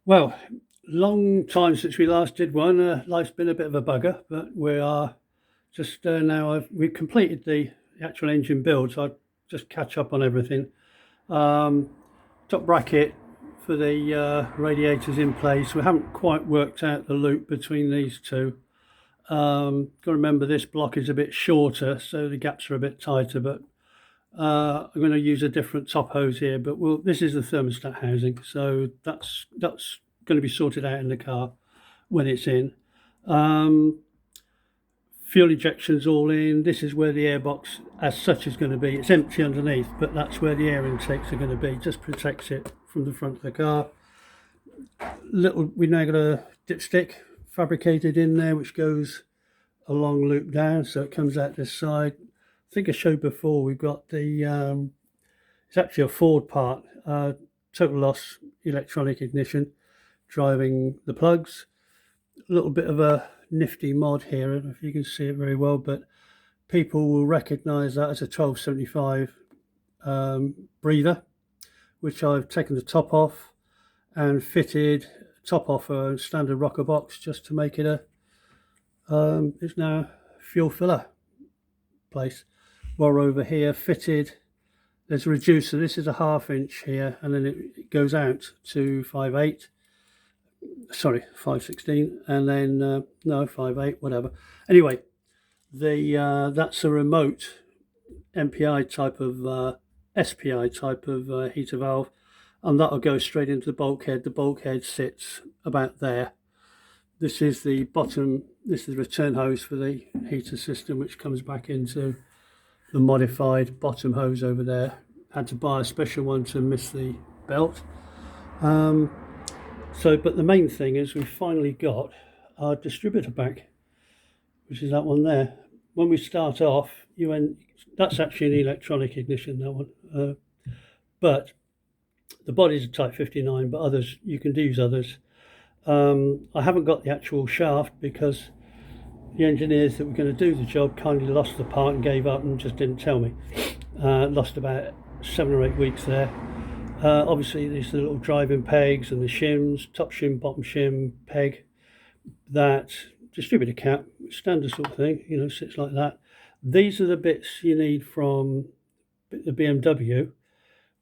Well, long time since we last did one. Life's been a bit of a bugger, but we are just now. We've completed the actual engine build, so I just catch up on everything. Um, Top bracket for the radiators in place. We haven't quite worked out the loop between these two. Got to remember this block is a bit shorter, so the gaps are a bit tighter. But I'm going to use a different top hose here. But this is the thermostat housing, so that's going to be sorted out in the car when it's in. Um, Fuel injection's all in. This is where the airbox as such is going to be. It's empty underneath, but that's where the air intakes are going to be. Just protects it from the front of the car. We now got a dipstick fabricated in there, which goes a long loop down, so it comes out this side. I think I showed before. We've got it's actually a Ford part, total loss electronic ignition, driving the plugs. A little bit of a nifty mod here. I don't know if you can see it very well, but people will recognize that as a 1275 breather, which I've taken the top off and fitted top off a standard rocker box just to make it it's now a fuel filler place. While over here fitted, there's a reducer. This is a 1/2 inch here, and then it goes out to 5/8. Sorry, 5/16, and then no 5/8, whatever. Anyway, that's a remote MPI type of SPI type of heater valve, and that'll go straight into the bulkhead. The bulkhead sits about there. This is the bottom. This is the return hose for the heater system, which comes back into the modified bottom hose over there. Had to buy a special one to miss the belt. But the main thing is we finally got our distributor back, which is that one there. When we start off, that's actually an electronic ignition, that one. But the body's a Type 59, but others, you can use others. I haven't got the actual shaft because the engineers that were going to do the job kindly lost the part and gave up and just didn't tell me. Lost about 7 or 8 weeks there. Obviously, these are the little driving pegs and the shims, top shim, bottom shim, peg, that distributor cap, standard sort of thing, sits like that. These are the bits you need from the BMW,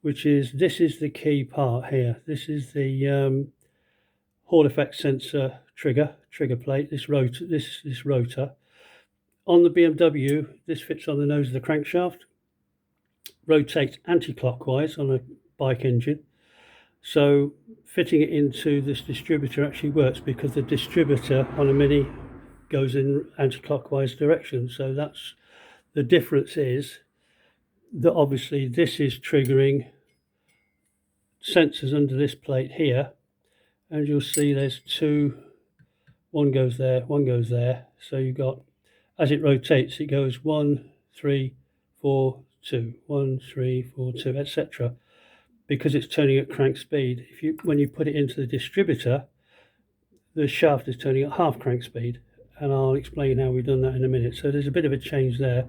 this is the key part here. This is the Hall effect sensor trigger plate, this rotor. On the BMW, this fits on the nose of the crankshaft, rotates anti-clockwise on a bike engine. So fitting it into this distributor actually works because the distributor on a Mini goes in anti-clockwise direction. So that's the difference, is that obviously this is triggering sensors under this plate here, and you'll see there's two, one goes there, one goes there. So you've got, as it rotates, it goes 1, 3, 4, 2, 1, 3, 4, 2, etc. Because it's turning at crank speed. When you put it into the distributor, the shaft is turning at half crank speed, and I'll explain how we've done that in a minute. So there's a bit of a change there.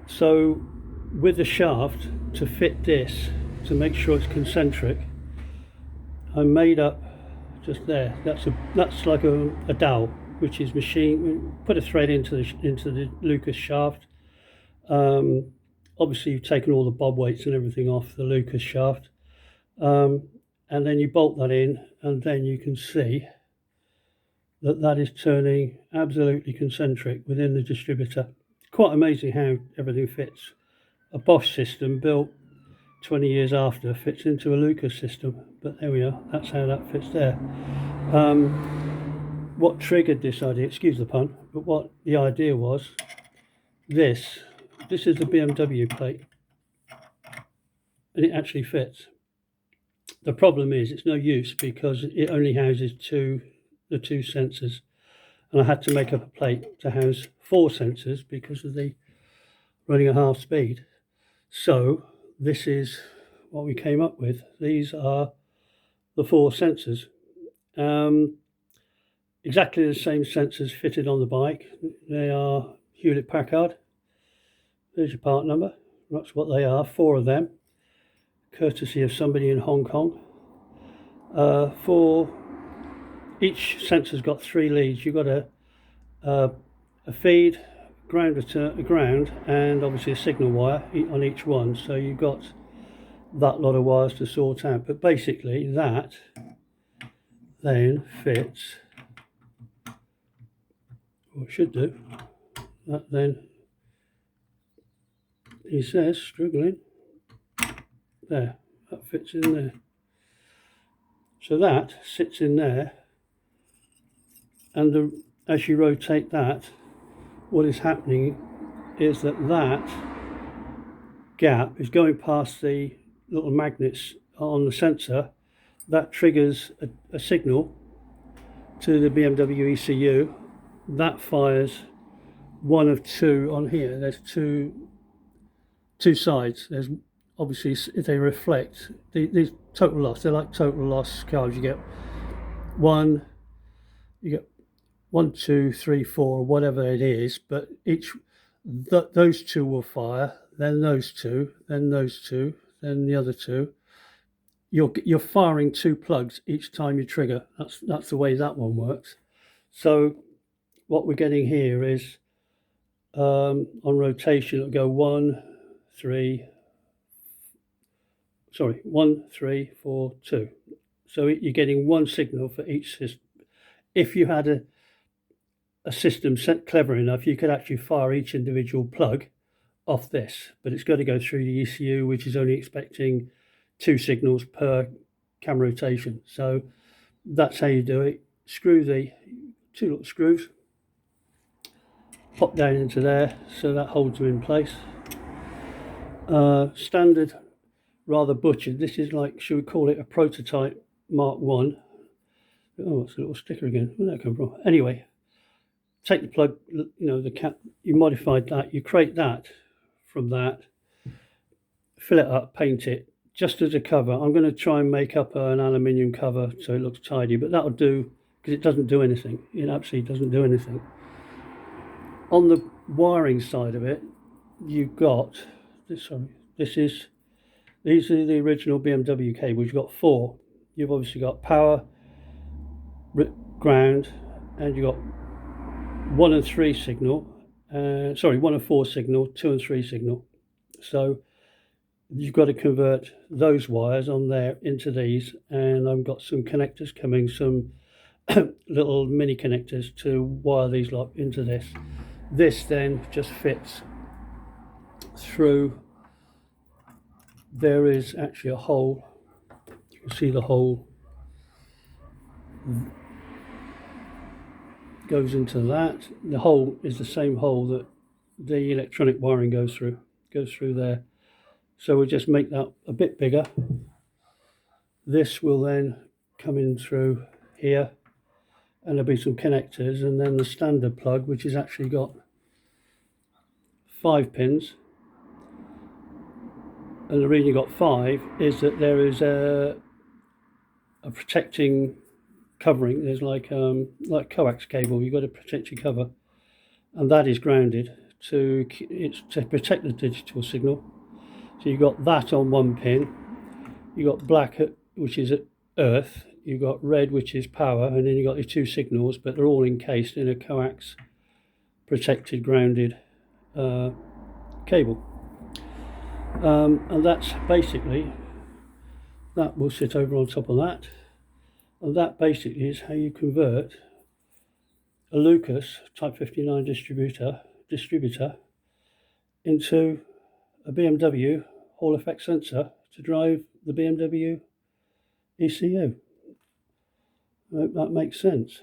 So with the shaft, to fit this, to make sure it's concentric, I made up just there. That's like a dowel, which is machine. Put a thread into the Lucas shaft. Obviously, you've taken all the bob weights and everything off the Lucas shaft, and then you bolt that in, and then you can see that is turning absolutely concentric within the distributor. Quite amazing how everything fits. A Bosch system built 20 years after fits into a Lucas system, but there we are. That's how that fits there. What triggered this idea, excuse the pun, but what the idea was, this is the BMW plate, and it actually fits. The problem is it's no use because it only houses the two sensors, and I had to make up a plate to house 4 sensors because of the running at half speed. So this is what we came up with. These are the 4 sensors. Exactly the same sensors fitted on the bike. They are Hewlett Packard. There's your part number. That's what they are, 4 of them, courtesy of somebody in Hong Kong. For each sensor's got 3 leads. You've got a feed, ground, and obviously a signal wire on each one. So you've got that lot of wires to sort out. But basically that then fits, or it should do, that then, he says, struggling, there, that fits in there. So that sits in there, and as you rotate that, what is happening is that that gap is going past the little magnets on the sensor. That triggers a signal to the BMW ECU. That fires one of 2 on here. There's two sides. There's obviously, if they reflect, these total loss, they're like total loss cars. You get 1, 2, 3, 4, whatever it is, but those 2 will fire, then those 2, then those 2, then the other 2. You're firing 2 plugs each time you trigger. That's the way that one works. So what we're getting here is on rotation, it'll go 1, 3, 4, 2. So you're getting 1 signal for each system. If you had a system set clever enough, you could actually fire each individual plug off this, but it's got to go through the ECU, which is only expecting 2 signals per cam rotation. So that's how you do it. Screw the 2 little screws, pop down into there, so that holds them in place. Standard, rather butchered. This is like, should we call it a prototype Mark 1? Oh, it's a little sticker again. Where'd that come from? Anyway, take the plug, you know, the cap, you modified that, you create that from that, fill it up, paint it, just as a cover. I'm going to try and make up an aluminium cover so it looks tidy, but that'll do, because it doesn't do anything. It absolutely doesn't do anything. On the wiring side of it, you've got this. Sorry, these are the original BMW cables. You've got 4. You've obviously got power, ground, and you've got 1 and 3 signal. 1 and 4 signal, 2 and 3 signal. So you've got to convert those wires on there into these, and I've got some connectors coming, some little mini connectors to wire these lot into this. This then just fits through. There is actually a hole, you can see the hole goes into that. The hole is the same hole that the electronic wiring goes through there. So we'll just make that a bit bigger. This will then come in through here, and there'll be some connectors, and then the standard plug, which has actually got 5 pins. And the reason you got 5 is that there is a protecting covering. There's like coax cable. You've got to protect your cover, and that is grounded to protect the digital signal. So you've got that on 1 pin. You've got black, which is earth. You've got red, which is power, and then you've got your 2 signals, but they're all encased in a coax protected grounded cable. And that's basically, that will sit over on top of that, and that basically is how you convert a Lucas Type 59 distributor into a BMW Hall effect sensor to drive the BMW ECU. I hope that makes sense.